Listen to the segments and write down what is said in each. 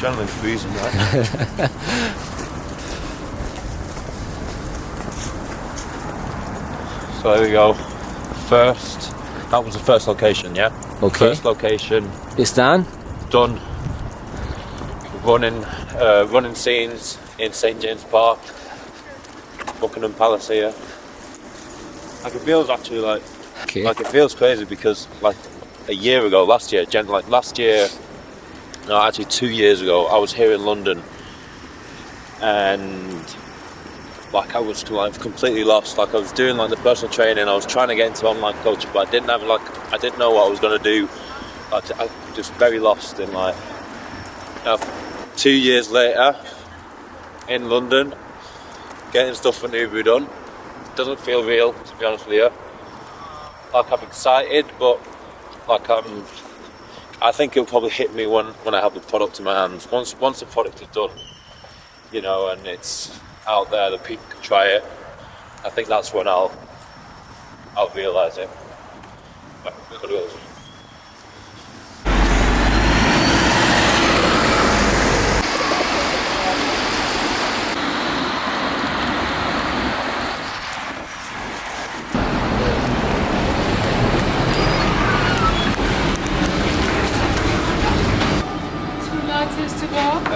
adrenaline freezing, right? So there we go. That was the first location, yeah? Okay. First location. It's done? Done. Running scenes in St James Park, Buckingham Palace here. Like, it feels actually like it feels crazy because like a year ago, last year, no, actually 2 years ago, I was here in London, and like I was like completely lost. Like, I was doing like the personal training, I was trying to get into online coaching, but I didn't know what I was going to do. Like, I was just very lost in like. 2 years later, in London, getting stuff for NUUBREW done. Doesn't feel real, to be honest with you. Like, I'm excited, but like I think it'll probably hit me when I have the product in my hands. Once the product is done, you know, and it's out there that people can try it, I think that's when I'll realise it. Right, we've got to go.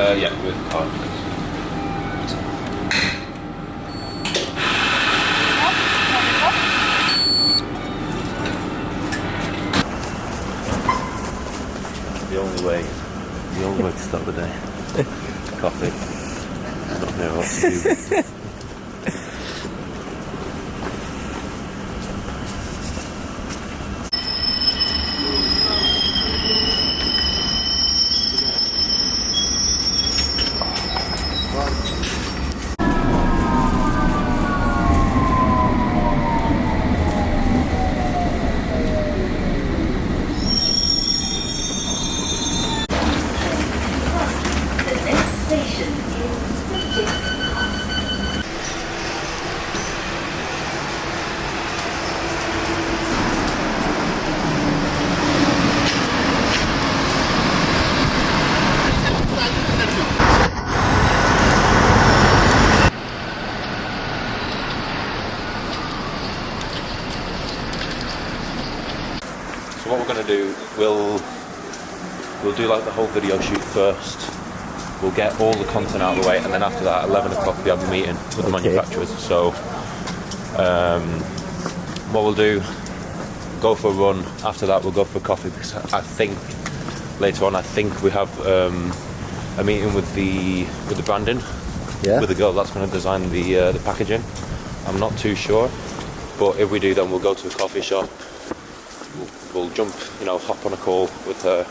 Yeah, with time. The only way to start the day. Coffee. I'm not knowing what to do. So what we're going to do, we'll do like the whole video shoot first. We'll get all the content out of the way, and then after that, 11 o'clock, we have a meeting with the manufacturers. So what we'll do, go for a run. After that, we'll go for a coffee, because I think later on, we have a meeting with the branding, with the girl that's going to design the packaging. I'm not too sure, but if we do, then we'll go to a coffee shop. We'll jump, hop on a call with her,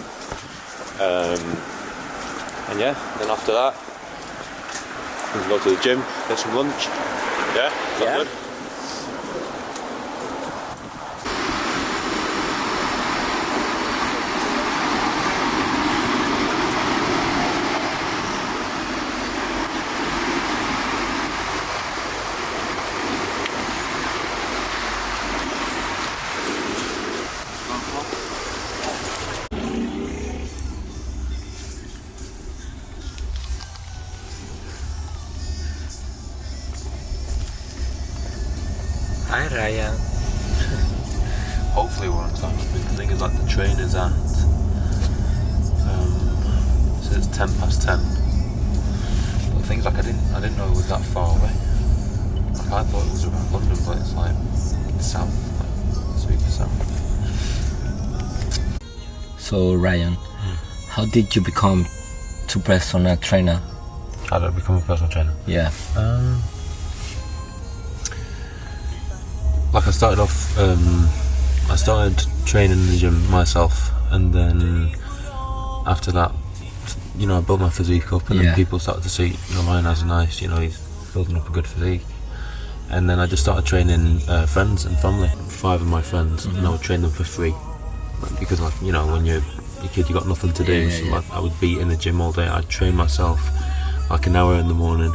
and yeah, then after that, we'll go to the gym, get some lunch. Yeah, is that good? Hi Ryan. Hopefully we're on time. The thing is, like, the train is at so it's 10:10. But the thing's like I didn't know it was that far away. Like, I thought it was around London, but it's like south, like super south. So Ryan, how did you become a personal trainer? How did I become a personal trainer? Yeah. Like, I started off, I started training in the gym myself, and then after that, I built my physique up, and then people started to see, Ryan has a nice, he's building up a good physique. And then I just started training friends and family. 5 of my friends, and I would train them for free. Because, like, when you're a kid, you got nothing to do, like, I would be in the gym all day. I'd train myself like an hour in the morning,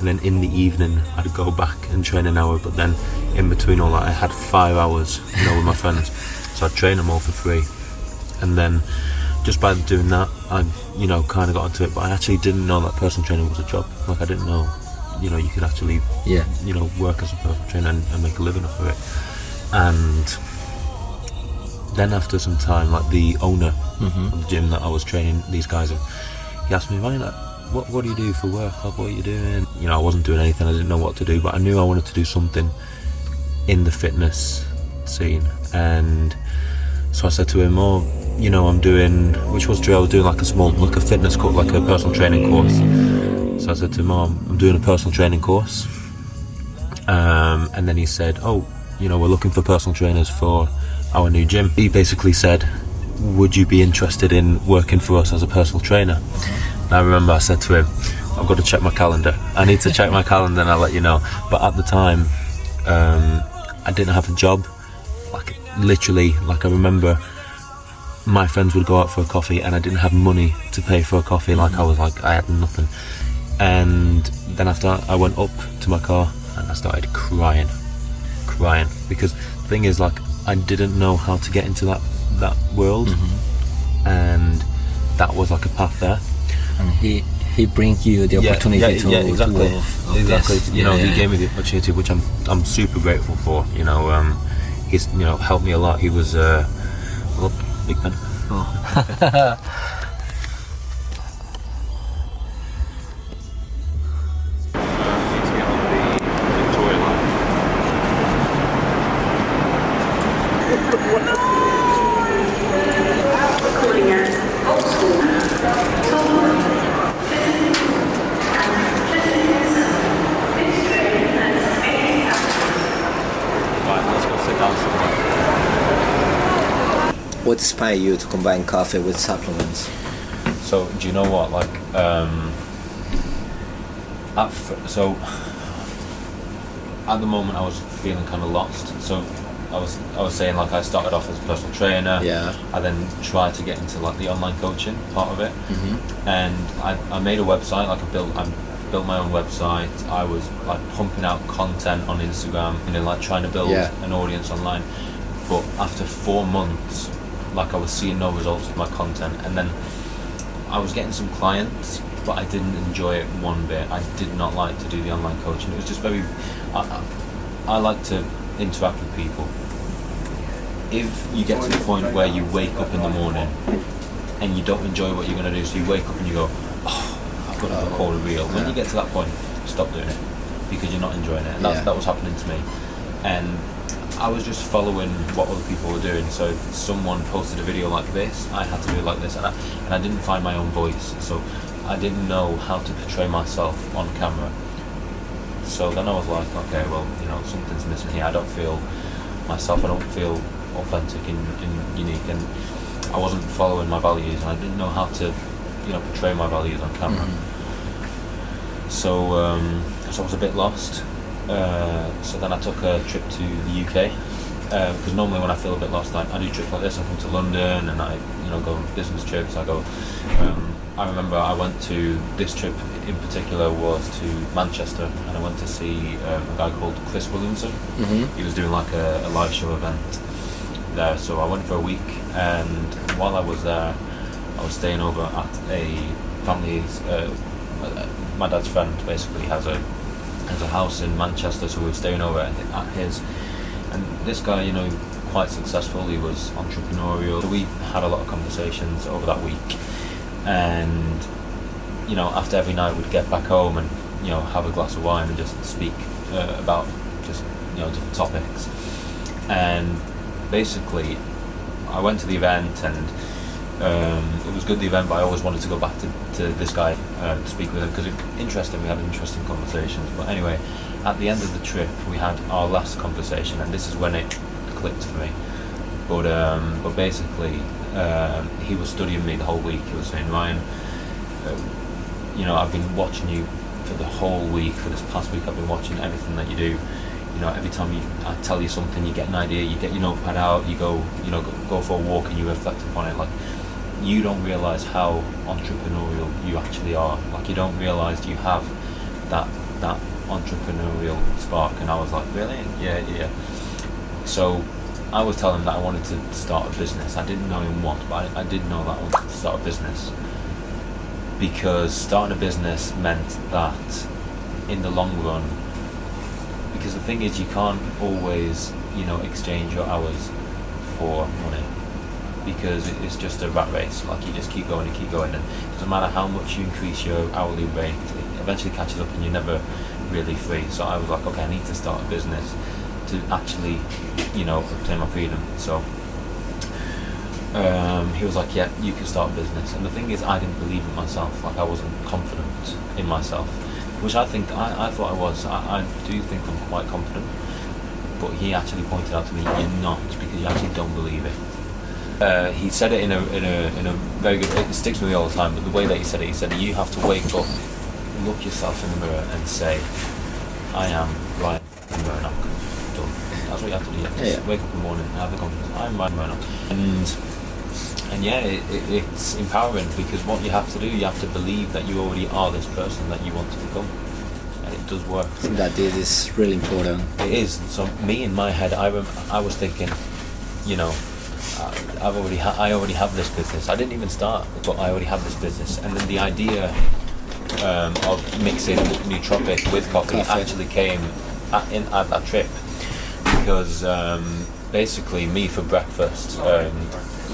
and then in the evening I'd go back and train an hour, but then in between all that I had 5 hours with my friends, so I'd train them all for free. And then just by doing that, I, you know, kind of got into it. But I actually didn't know that personal training was a job. Like, I didn't know, you know, you could actually, you know, work as a personal trainer and make a living off of it. And then after some time, like, the owner of the gym that I was training these guys in, he asked me, Ryan, like, what do you do for work? Like, what are you doing? You know, I wasn't doing anything. I didn't know what to do, but I knew I wanted to do something in the fitness scene. And so I said to him, oh, you know, I'm doing, which was true, I was doing like a small, like a fitness course, like a personal training course. So I said to him, oh, I'm doing a personal training course. And then he said, oh, you know, we're looking for personal trainers for our new gym. He basically said, would you be interested in working for us as a personal trainer? And I remember I said to him, I've got to check my calendar. I need to check my calendar and I'll let you know. But at the time, I didn't have a job. Like, literally, like, I remember my friends would go out for a coffee and I didn't have money to pay for a coffee. Like, I was like, I had nothing. And then after I went up to my car and I started crying, because the thing is, like, I didn't know how to get into that world, and that was like a path there. And he brings you the opportunity to exactly. Yes. You know, he gave me the opportunity, which I'm super grateful for. You know, he's, you know, helped me a lot. He was look, big pen. Oh. What inspired you to combine coffee with supplements? So, do you know what? Like, at the moment I was feeling kind of lost. So I was saying, like, I started off as a personal trainer. Yeah. I then tried to get into, like, the online coaching part of it. And I made a website. Like, I built my own website. I was, like, pumping out content on Instagram, you know, like, trying to build an audience online. But after 4 months, like, I was seeing no results with my content, and then I was getting some clients, but I didn't enjoy it one bit. I did not like to do the online coaching. It was just very, I like to interact with people. If you get to the point where you wake up in the morning and you don't enjoy what you're going to do, so you wake up and you go, oh, I've got to record a reel. When you get to that point, stop doing it, because you're not enjoying it. And that was happening to me. And I was just following what other people were doing. So if someone posted a video like this, I had to do it like this, and I didn't find my own voice. So I didn't know how to portray myself on camera. So then I was like, okay, well, you know, something's missing here. I don't feel myself. I don't feel authentic and unique, and I wasn't following my values, and I didn't know how to, you know, portray my values on camera. So I was a bit lost. So then I took a trip to the UK, because normally when I feel a bit lost, I do trips like this. I come to London and I, you know, go on business trips. I go. I remember I went to, this trip in particular was to Manchester, and I went to see a guy called Chris Williamson. He was doing like a live show event there. So I went for a week, and while I was there, I was staying over at a family's. My dad's friend basically has a house in Manchester, so we were staying over at his. And this guy, you know, quite successful. He was entrepreneurial. So we had a lot of conversations over that week, and, you know, after every night we'd get back home and, you know, have a glass of wine and just speak about just, you know, different topics. And basically, I went to the event, and it was good, the event, but I always wanted to go back to this guy to speak with him, because it interesting. We had interesting conversations. But anyway, at the end of the trip, we had our last conversation, and this is when it clicked for me. But basically, he was studying me the whole week. He was saying, Ryan, you know, I've been watching you for the whole week. For this past week, I've been watching everything that you do. You know, every time I tell you something, you get an idea, you get your notepad out, you go for a walk and you reflect upon it. Like, you don't realise how entrepreneurial you actually are. Like, you don't realise you have that entrepreneurial spark. And I was like, really? Yeah. So I was telling him that I wanted to start a business. I didn't know in what, but I did know that I wanted to start a business, because starting a business meant that in the long run, because the thing is, you can't always, exchange your hours for money, because it's just a rat race. Like, you just keep going and keep going, and it doesn't matter how much you increase your hourly rate, it eventually catches up and you're never really free. So I was like, okay, I need to start a business to actually, obtain my freedom. So he was like, yeah, you can start a business. And the thing is, I didn't believe in myself. Like, I wasn't confident in myself, which I think I thought I was. I do think I'm quite confident, but he actually pointed out to me, you're not, because you actually don't believe it. He said it in a very good. It sticks with me all the time. But the way that he said it, you have to wake up, look yourself in the mirror, and say, I am Ryan Murdoch. Done. That's what you have to do. You have to just wake up in the morning and have the confidence. I'm Ryan Murdoch. And yeah, it's empowering, because what you have to do, you have to believe that you already are this person that you want to become, and it does work. I think that this is really important. It is. So me, in my head, I was thinking, I already have this business. I didn't even start, but I already have this business. And then the idea of mixing nootropic with coffee actually came at that trip, because basically me for breakfast.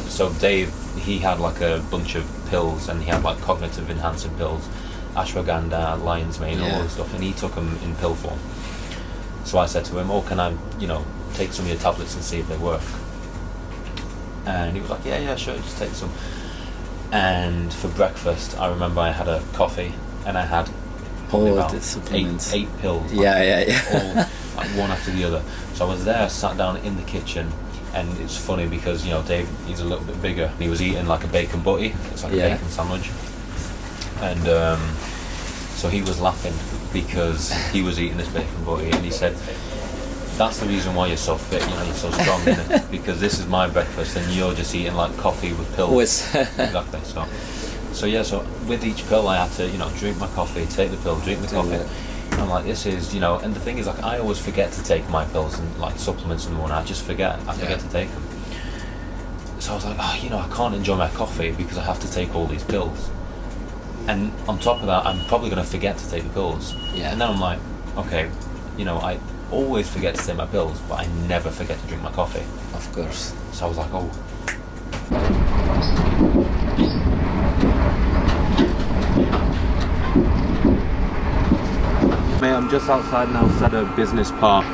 So Dave, he had like a bunch of pills, and he had like cognitive enhancing pills, ashwagandha, lion's mane, all this stuff, and he took them in pill form. So I said to him, "Oh, can I, take some of your tablets and see if they work?" And he was like, "Yeah, sure, just take some." And for breakfast, I remember I had a coffee, and I had probably about eight pills. Yeah. All like one after the other. So I was there, sat down in the kitchen. And it's funny because, Dave, he's a little bit bigger. He was eating like a bacon butty. It's like a bacon sandwich. And so he was laughing because he was eating this bacon butty. And he said, that's the reason why you're so fit, you're so strong, isn't it? Because this is my breakfast and you're just eating like coffee with pills. Exactly. So with each pill I had to, drink my coffee, take the pill, drink the coffee. I'm like, this is, and the thing is, like, I always forget to take my pills and like supplements in the morning. I just forget. I forget to take them. So I was like, I can't enjoy my coffee because I have to take all these pills. And on top of that, I'm probably going to forget to take the pills. Yeah. And then I'm like, okay, I always forget to take my pills, but I never forget to drink my coffee. Of course. So I was like, oh. Mate, I'm just outside now, at a business park,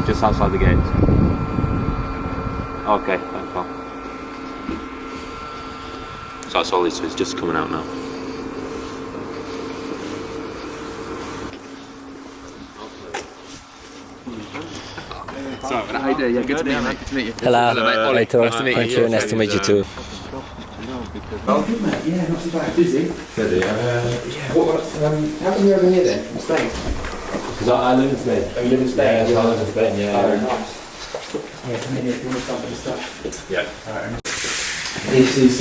just outside the gates. Okay, thanks, pal. So that's all this is, just coming out now. Sorry, how you doing? Yeah, good to meet you, mate. Good to meet you. Hello. Hello, mate. Ollie. Nice to meet you. Nice to meet you too. Oh, good, mate. Yeah, not too bad. Busy. Good, yeah. How come you're over here then? From Spain? Because I live in Spain. Oh, you live in Spain? Yeah, I live in Spain, yeah. Oh, nice. Yeah, come in here if you want to start with the stuff. Yeah. This is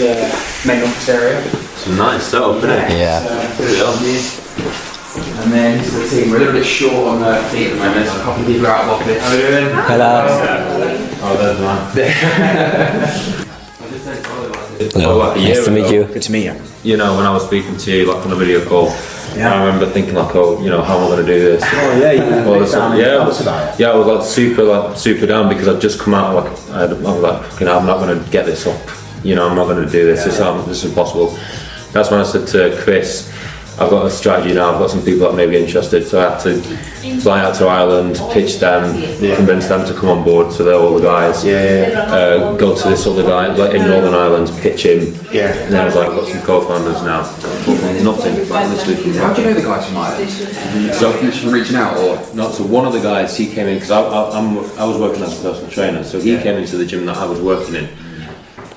main office area. It's a nice setup, isn't it? Yeah. And then this is the team. We're a little bit short on the feet at the moment. So a couple of people are out of office. How are we doing? Hello. Oh, there's one. Nice to meet you. Good to meet you. When I was speaking to you, like on a video call, I remember thinking like, how am I going to do this? Oh yeah, you I was like super down because I'd just come out I was like, I'm not going to get this up. I'm not going to do this. This is impossible. That's when I said to Chris, I've got a strategy now. I've got some people that may be interested, so I had to fly out to Ireland, pitch them, convince them to come on board. So they're all the guys. Go to this other guy like in Northern Ireland, pitch him. And then I was like, I've got some co-founders now. Nothing, like literally from How do you know the guys from Ireland? So from reaching out, or not? So one of the guys, he came in because I was working as a personal trainer. So he came into the gym that I was working in,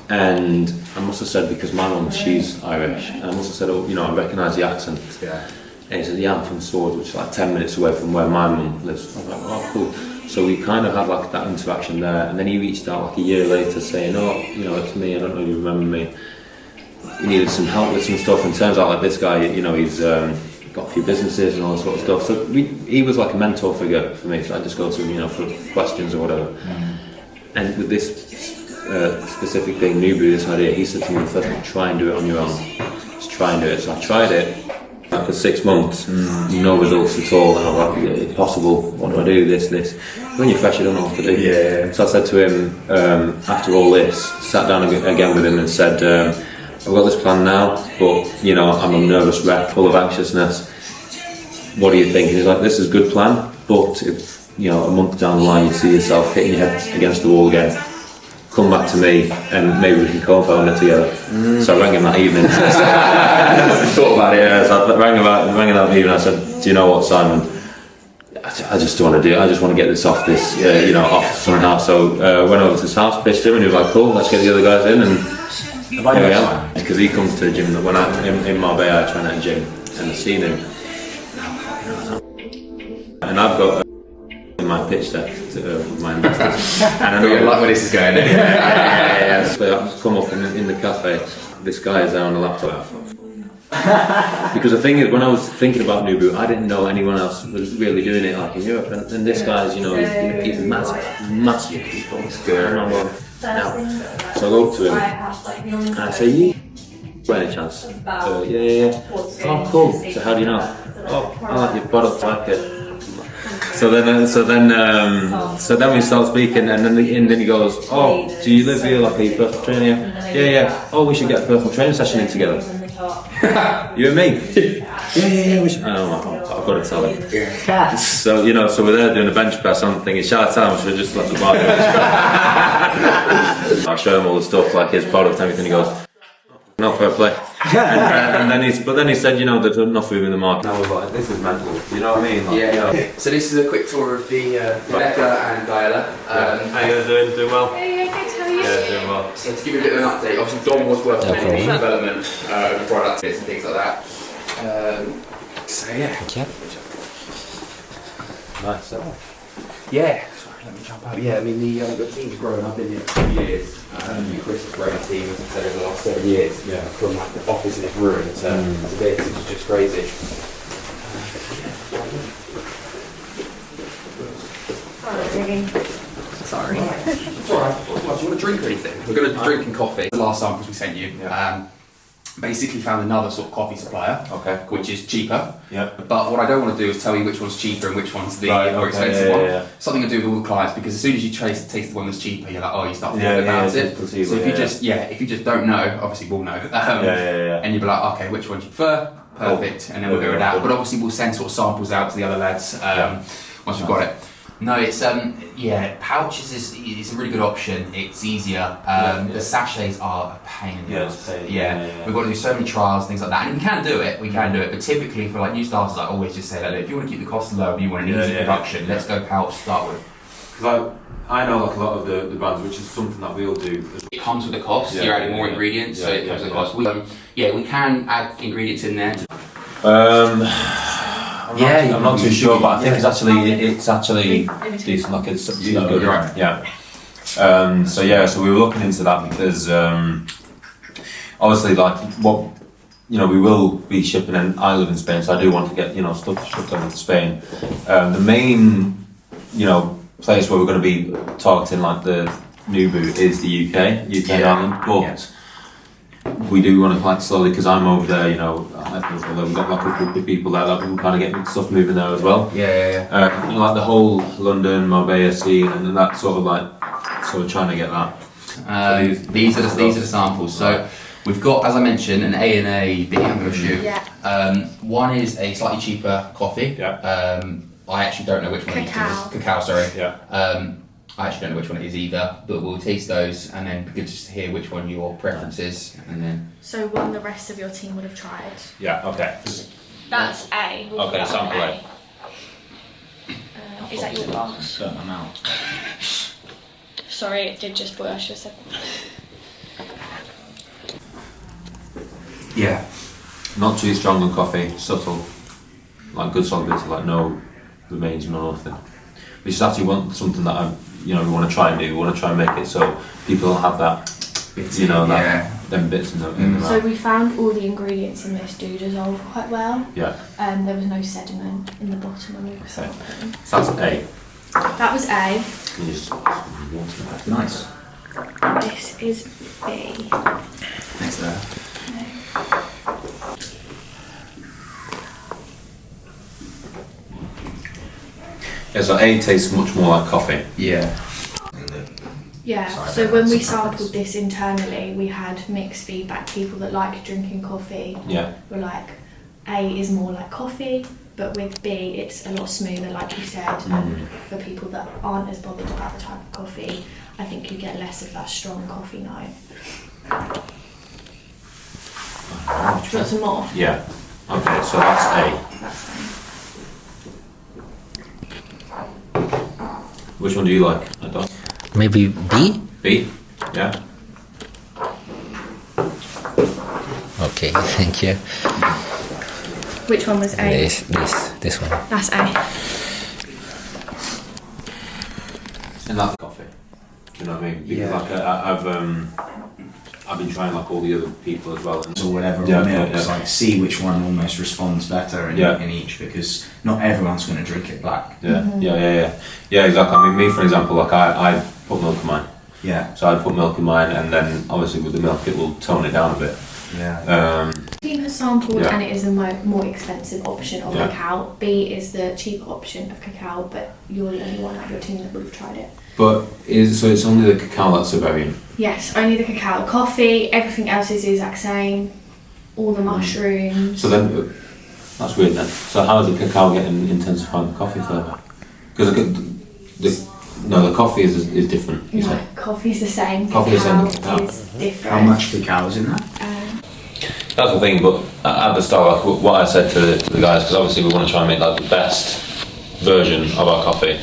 and I must have said, because my mum, she's Irish, and I must have said, I recognise the accent. And he said, yeah, I'm from Swords, which is like 10 minutes away from where my mum lives. I was like, oh, cool. So we kind of had like that interaction there, and then he reached out like a year later saying, it's me, I don't know if you remember me. He needed some help with some stuff, and turns out like this guy, he's got a few businesses and all that sort of stuff. So he was like a mentor figure for me, so I just go to him, for questions or whatever. And with this specific thing, NUUBREW, this idea, he said to me, first, try and do it on your own. Just try and do it. So I tried it for 6 months, no results at all. And I'm like, it's possible. What do I do? This. When you're fresh, you don't know what to do. Yeah. So I said to him, after all this, sat down again with him and said, I've got this plan now, but I'm a nervous wreck, full of anxiousness. What do you think? And he's like, this is a good plan, but if a month down the line you see yourself hitting your head against the wall again, come back to me and maybe we can co-found it together. So I rang him that evening. Thought about it. Yeah, so I rang him that evening. I said, do you know what, Simon? I just want to do it. I just want to get this off off somehow. So went over to his house, pitched him, and he was like, cool, let's get the other guys in. And here we are. Because he comes to the gym when in Marbella, I train at a gym, and I've seen him. And I've got in my pitch deck to my investors. And I know like where this is going. yeah. So I've come up in the cafe. This guy is there on the laptop. Because the thing is, when I was thinking about NUUBREW, I didn't know anyone else was really doing it like in Europe. And this guy's, he's massive. It's good. No. So I go up to him and I say, by any chance? Yeah. Oh, cool. So how do you know? Oh, I like your product, I like it. So then we start speaking, and then he goes, oh, do you live here, like, are you personal trainer? Yeah. Oh, we should get a personal training session in together. You and me? Yeah. We should. I've got to tell him. So so we're there doing a bench press. I'm thinking, shall I tell him? Should I just let the bar go? I show him all the stuff, like his product, everything. He goes, no, fair play. and then he said, there's enough room in the market. Now we're like, this is mental. You know what I mean? Like, So this is a quick tour of the Rebecca and Diana. How you guys doing? Doing well? Hey, good, how are you? Yeah, doing well. So to give you a bit of an update, obviously Dom was working on the development of the products and things like that. So yeah. Nice. Yeah. Sorry, let me jump out. Yeah, I mean the team's grown. I've been here for 2 years. Chris has grown a team, as I said, over the last 7 years. Yeah. From like the office in its ruin to this, which is just crazy. Sorry. It's alright. Do you want to drink or anything? We're going to drink and coffee. The last samples we sent you. Basically found another sort of coffee supplier, which is cheaper. Yeah. But what I don't want to do is tell you which one's cheaper and which one's the more expensive one. Yeah. Something to do with all the clients, because as soon as you taste the one that's cheaper, you're like, oh, you start thinking about it. So if you just don't know, obviously we'll know. And you'll be like, okay, which one do you prefer? Perfect, and then we'll go with that. But obviously we'll send sort of samples out to the other lads once we've got it. No, it's pouches is a really good option. It's easier. The sachets are a pain in the ass. We've got to do so many trials, things like that. And we can do it, but typically for like new starters, I always just say that if you want to keep the costs low and you want an easy production, let's go pouch to start with. Because I know like a lot of the brands, which is something that we'll do. It comes with the cost. You're adding more ingredients, so it comes with the cost. We can add ingredients in there. I'm not too sure, but I think it's actually decent. Like it's good. Right. Yeah. So we were looking into that because obviously, like we will be shipping, and I live in Spain, so I do want to get stuff shipped over to Spain. The main place where we're going to be targeting like the NUUBREW is the UK and Ireland, but. We do want to plan slowly because I'm over there, we've got like a group of people there that we can kind of get stuff moving there as well. Like the whole London, Marbella scene, and that sort of trying to get that. These are the samples. So we've got, as I mentioned, an A and A B. I'm going to shoot. One is a slightly cheaper coffee. I actually don't know which one it is. Cacao, sorry. I actually don't know which one it is either, but we'll taste those and then good just to hear which one your preference is, and then. So one the rest of your team would have tried. Yeah. Okay. That's A. We'll okay, sample A. Is that your glass? Certain amount. Sorry, it did just boil. I should have said. Yeah. Not too strong on coffee. Subtle. Like good solubility. Like no remains, no nothing. We just actually want something that we want to try and do. We want to try and make it so people don't have that, them bits in the So we found all the ingredients in this do dissolve quite well. Yeah. There was no sediment in the bottom when we were sorting. So that's A. That was A. Nice. This is B. Next there. Yeah, so A tastes much more like coffee. Yeah. Yeah, Sorry, so that's when we some sampled this internally, we had mixed feedback. People that like drinking coffee Yeah. were like, A is more like coffee, but with B, it's a lot smoother, like you said. And for people that aren't as bothered about the type of coffee, I think you get less of that strong coffee note. Do you want some more? Yeah. Okay, so that's A. That's fine. Which one do you like? I don't. Maybe B? B? Yeah. Okay, thank you. Which one was A? This one. That's A. And that's coffee. Do you know what I mean? Because I've been trying like all the other people as well. Or whatever, Yeah, or yeah, milks, yeah. like see which one almost responds better in each, because not everyone's going to drink it black. Yeah, exactly. I mean, me for example, like I put milk in mine. Yeah, So I put milk in mine, and then obviously with the milk it will tone it down a bit. yeah. Team has sampled Yeah. and it is the more expensive option of Yeah. cacao. B is the cheaper option of cacao, but you're the only one out of your team that would have tried it. But so it's only the cacao that's a variant. Yes, only the cacao. Coffee, everything else is the exact same. All the mushrooms. So then that's weird then. So how is the cacao getting intensifying the coffee flavour? Because the coffee is different. You No, said. coffee's the same. Coffee is the Cacao same, cacao. is different. How much cacao is in that? That's the thing, but at the start, like what I said to the guys, because obviously we want to try and make like the best version of our coffee,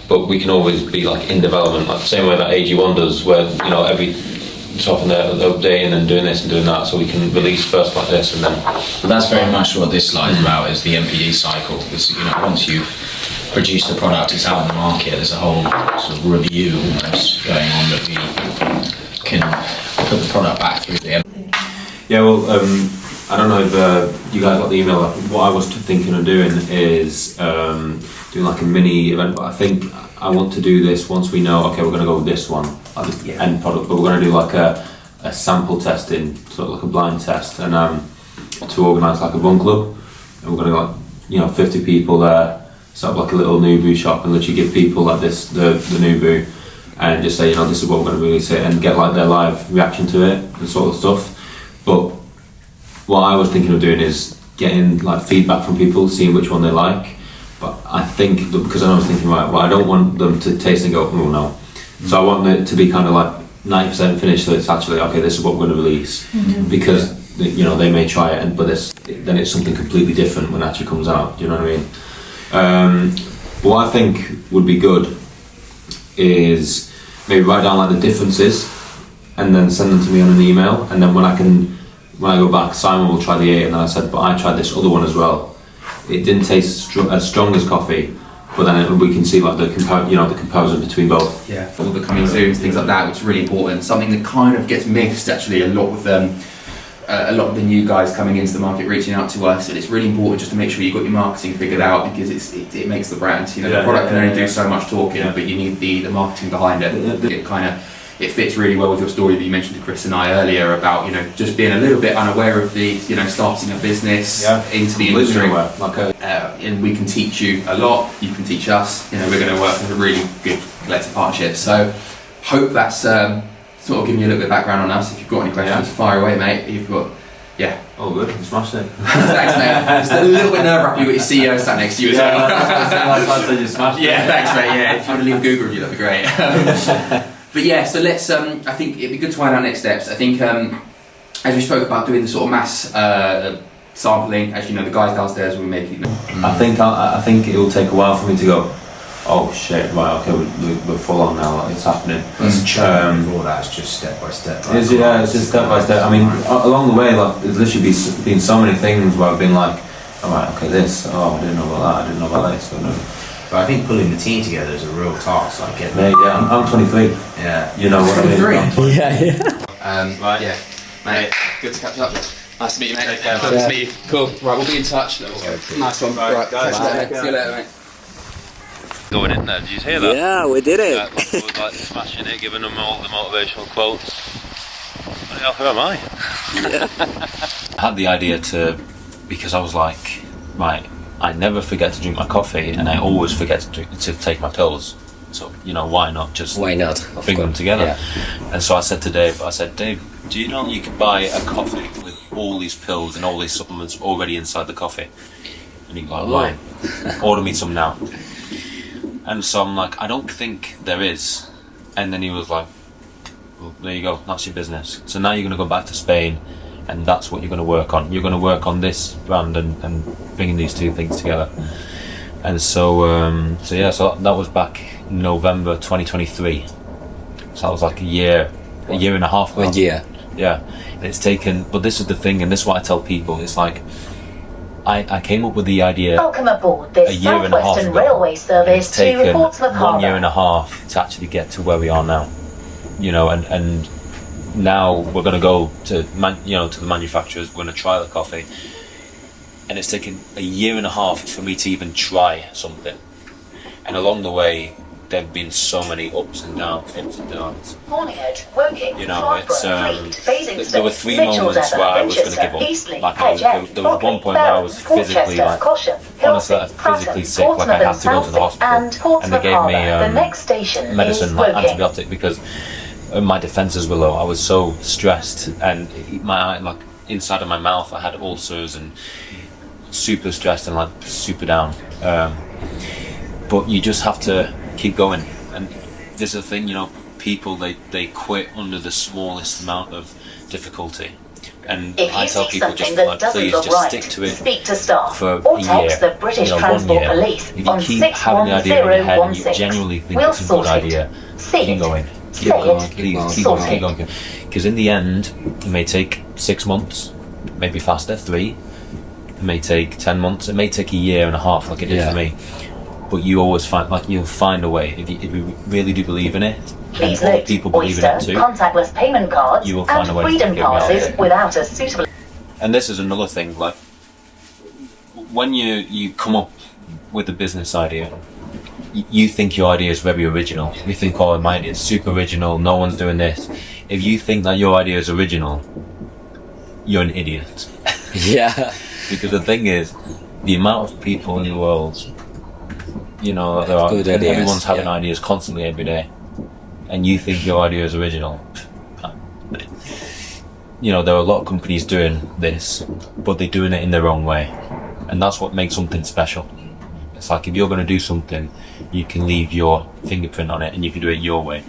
but we can always be like in development, like the same way that AG1 does, where you know every so often they're updating and doing this and doing that, so we can release first like this and then. But that's very much what this slide is about, is the MPD cycle. Because once you've produced the product, it's out on the market, there's a whole sort of review almost going on that we can put the product back through the Yeah, well, I don't know if you guys got the email. What I was thinking of doing is doing like a mini event, but I think I want to do this once we know, okay, we're going to go with this one, like the end product, but we're going to do like a sample testing, sort of like a blind test, and to organise like a run club, and we're going to like, 50 people there, set up like a little NUUBREW shop and literally give people like this, the NUUBREW, and just say, this is what we're going to release it, and get like their live reaction to it, and sort of stuff. But what I was thinking of doing is getting like feedback from people, seeing which one they like. But I think that because I was thinking, right, well, I don't want them to taste and go, oh no. So I want it to be kind of like 90% finished, so it's actually okay. This is what we're going to release, because they may try it, but then it's something completely different when it actually comes out. Do you know what I mean? But what I think would be good is maybe write down like the differences, and then send them to me on an email, and then when I go back, Simon will try the 8, and then I said, but I tried this other one as well. It didn't taste as strong as coffee, but then we can see like the comparison between both. Yeah, all the coming soons, things like that, which is really important. Something that kind of gets missed actually a lot with a lot of the new guys coming into the market reaching out to us, and it's really important just to make sure you've got your marketing figured out, because it makes the brand. The product can only do so much talking, but you need the marketing behind it. It fits really well with your story that you mentioned to Chris and I earlier about just being a little bit unaware of the starting a business into the industry. And we can teach you a lot. You can teach us. We're going to work with a really good collective partnership. So hope that's sort of giving you a little bit of background on us. If you've got any questions, fire away, mate. You've got Oh, good. You smashed it. Thanks, mate. It's a little bit nerve-wracking. You've got your CEO sat next to you as well. I smashed it. Yeah, thanks, mate. Yeah, if you want to leave a Google review, that'd be great. But yeah, so let's. I think it'd be good to find out next steps. I think, as we spoke about doing the sort of mass sampling, as you know, the guys downstairs will be making them. I think it will take a while for me to go, oh shit, right, okay, we're full on now, like, it's happening. There's a churn before that, it's just step by step. Right? It's just step by step. I mean, along the way, like, there's literally been so many things where I've been like, all right, okay, this, I didn't know about that, I didn't know about this. But I think pulling the team together is a real task. Like, I'm 23. Yeah. You know what I mean? 23? Yeah. Right. Yeah. Mate, good to catch up. Nice to meet you, mate. Nice to meet you. Cool. Right, we'll be in touch. Nice one. Right, catch you later, mate. See you later, mate. going in there. Did you hear that? Yeah, we did it. Yeah, we were like smashing it, giving them all the motivational quotes. Well, who am I? I had the idea because I was like, right, I never forget to drink my coffee, and I always forget to take my pills. So, why not just bring them together? Yeah. And so I said to Dave, Dave, do you know you can buy a coffee with all these pills and all these supplements already inside the coffee? And he goes, why? Order me some now. And so I'm like, I don't think there is. And then he was like, well, there you go, that's your business. So now you're going to go back to Spain, and that's what you're going to work on. You're going to work on this brand and bringing these two things together. And so that was back in November 2023. So that was like a year and a half ago. A year. Yeah. And it's taken, but this is the thing, and this is what I tell people, it's like, I came up with the idea Welcome aboard this a year and a half Southwestern ago. Railway service It's to taken Portsmouth 1 year and Harbour. a half to actually get to where we are now. And now we're going to go to the manufacturers. We're going to try the coffee, and it's taken a year and a half for me to even try something. And along the way, there've been so many ups and downs. Hornihead, Woking, It's Fleet, Basingstoke, there were 3 Mitchell moments Devon, where I was going to Winchester, give up. Eastleigh, Like Hedge End, there was one point where I was physically like, Caution, honestly, Hilsey, physically Fratton, sick. Like I had to go to the Portsmouth hospital, and Portsmouth they gave Harbour. me The next station medicine, is like Woking. antibiotic, because my defenses were low. I was so stressed, and my inside of my mouth I had ulcers, and super stressed and like super down. But you just have to keep going. And there's a thing, people they quit under the smallest amount of difficulty. And If I you tell see people something just that doesn't please look just right, stick to it speak to staff for or a text year. the British 1 Transport year. Police If you on keep having the idea in your head and you 61016. genuinely think We'll it's a good sort it. idea, See keep it. going. Say Keep going, it. please, keep Sort going, keep it. going. Because in the end, it may take 6 months, maybe faster, 3. It may take 10 months. It may take a year and a half, like it did for me. But you always find, you'll find a way if you really do believe in it. Please and other note, people believe in it Oyster, too. contactless payment cards You will find and a way to freedom get me out of passes it. without a suitable... And this is another thing, like when you come up with a business idea, you think your idea is very original. You think, oh, my idea is super original, no one's doing this. If you think that your idea is original, you're an idiot. Yeah. Because the thing is, the amount of people in the world, there are, Good ideas, everyone's having yeah. ideas constantly every day, and you think your idea is original. There are a lot of companies doing this, but they're doing it in the wrong way, and that's what makes something special. It's like if you're going to do something, you can leave your fingerprint on it, and you can do it your way.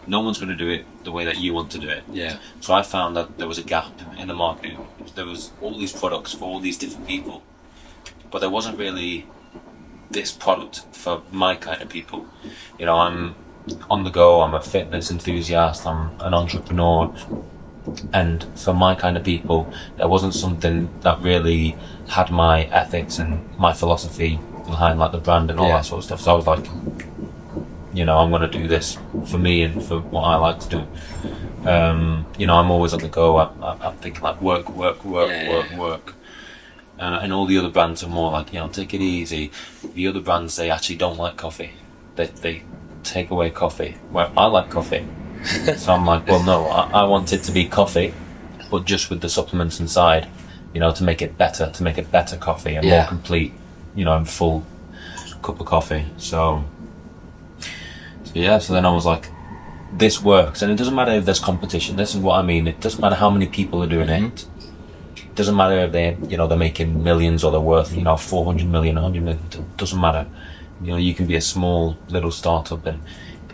No one's going to do it the way that you want to do it. Yeah. So I found that there was a gap in the market. There was all these products for all these different people, but there wasn't really this product for my kind of people. I'm on the go, I'm a fitness enthusiast, I'm an entrepreneur, and for my kind of people, there wasn't something that really had my ethics and my philosophy behind, like the brand and all that sort of stuff. So I was like, I'm going to do this for me and for what I like to do. I'm always on the go. I'm thinking like work. And all the other brands are more like, take it easy. The other brands, they actually don't like coffee. They take away coffee. Well, I like coffee. So I'm like, well, no, I want it to be coffee, but just with the supplements inside, to make it better coffee and more complete, and full cup of coffee. So then I was like, this works. And it doesn't matter if there's competition. This is what I mean. It doesn't matter how many people are doing it. It doesn't matter if they're making millions or they're worth, 400 million, 100 million. It doesn't matter. You can be a small little startup, and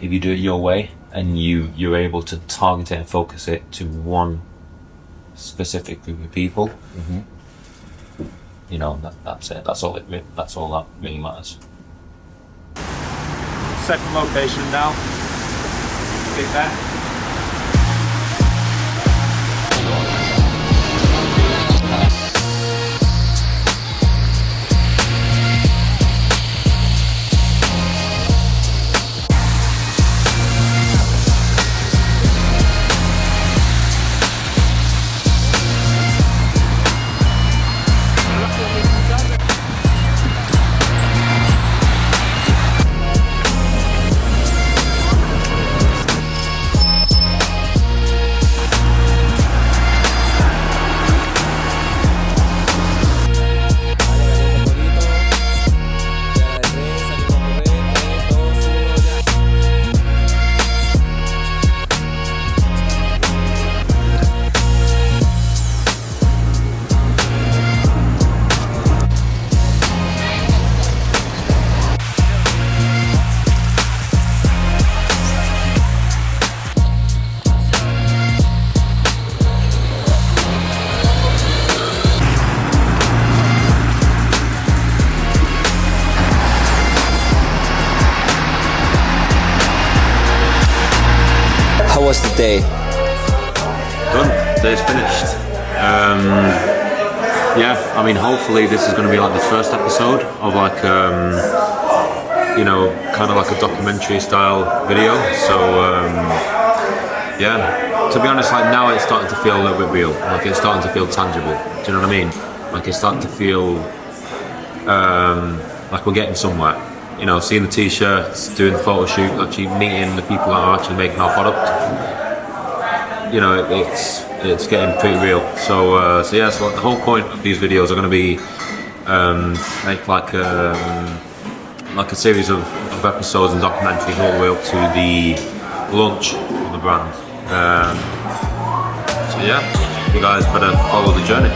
if you do it your way and you're able to target it and focus it to one specific group of people, that's it. That's all that really matters. Second location now. Big back. the day? Done. Day's finished. Yeah, I mean, hopefully this is going to be like the first episode of like, you know, kind of like a documentary style video. So, yeah, to be honest, like now it's starting to feel a little bit real. Like it's starting to feel tangible. Do you know what I mean? Like it's starting to feel like we're getting somewhere. You know, seeing the t-shirts, doing the photo shoot, actually meeting the people that are actually making our product. You know, it's getting pretty real. So yeah, so the whole point of these videos are going to be make like a series of episodes and documentaries all the way up to the launch of the brand. So yeah, you guys better follow the journey.